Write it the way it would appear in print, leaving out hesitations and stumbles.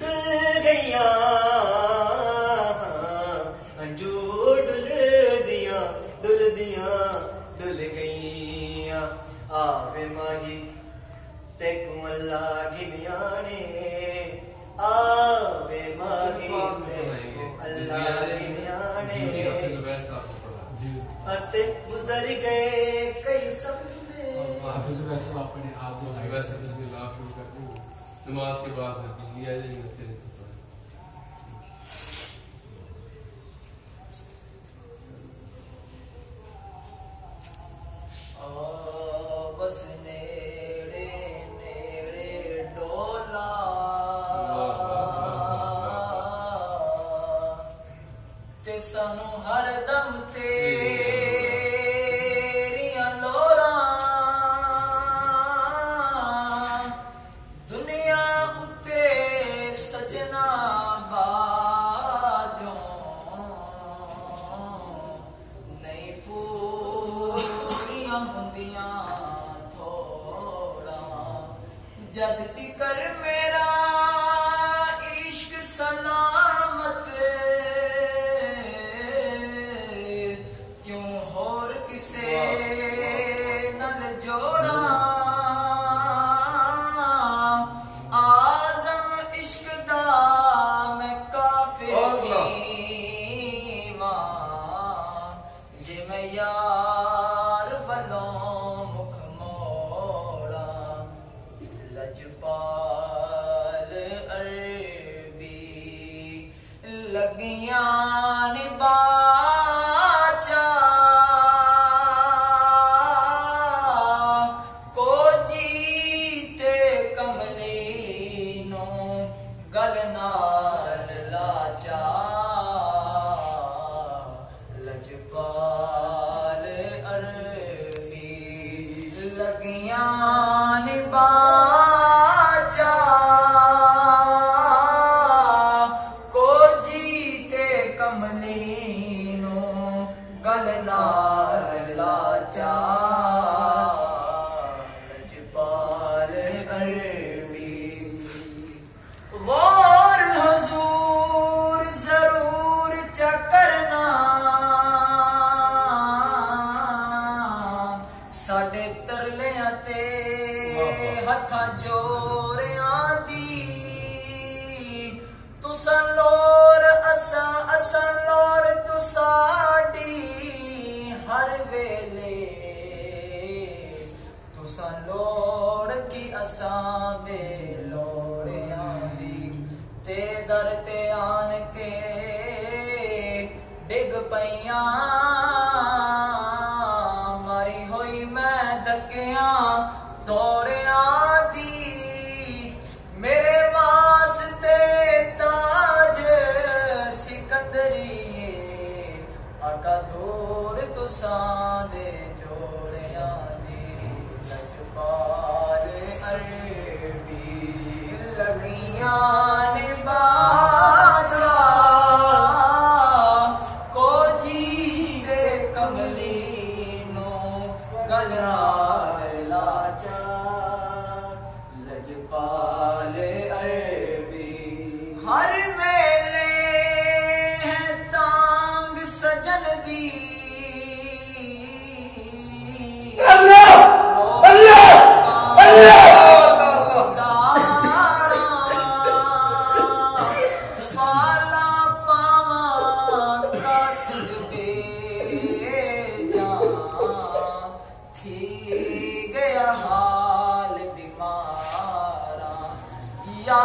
डुल गईया जो डुल गईया आवे माही तेकू अल्लाह गिनयाने आवे माही तेकू अल्लाह गिनयाने अते गुजर गए कई समय। हाफिज वैसे आपने आप जो है वैसे बिस्मिल्लाह शुरू कर दूं नमाज के बाद बिजली आ जाएगी फिर बस नेड़े नेड़े डोला ते सानू हर दम तेरियां लोरा दुनिया उत्ते सजना बाजों नहीं पूरियां हुंदियां थोड़ा जद तिकर मेरा इश्क सलामत क्यों होर किसे नल जोड़ा आजम इश्क दा मैं काफिर जे मैं यार बलों मुख मोड़ा लजपाल अरबी लगियां निबाचा को जीते कमलीनो गल नाल लाचा लजपाल अरबी लगियां निबाचा को जीते कमलीनो गल नाल लाचा लजपाल अरबी गौर हुजूर जरूर चकरना साडे तरलियां ते हत्थां जोरियां दी तुसां लोर असां लोर तुसाडी हर वेले तुसां लोड़ की असां बेलोड़ियां दी ते दर ते आन के डिग पईयां मारी होई मैं धक्कियां दौड़ियां दी मेरे वास्ते ताज सिकंदरी आका दूर तुसां दे जोड़ियां दी लजपाल अरबी लगियां निबाचा को जीरे कमलीनो गल नाल लाचा लजपाल अरबी हर वेले है तांग सजन दी अल्लाह अल्लाह अल्लाह फाला पावा कासिद बेजा थी गया हाल बीमारा या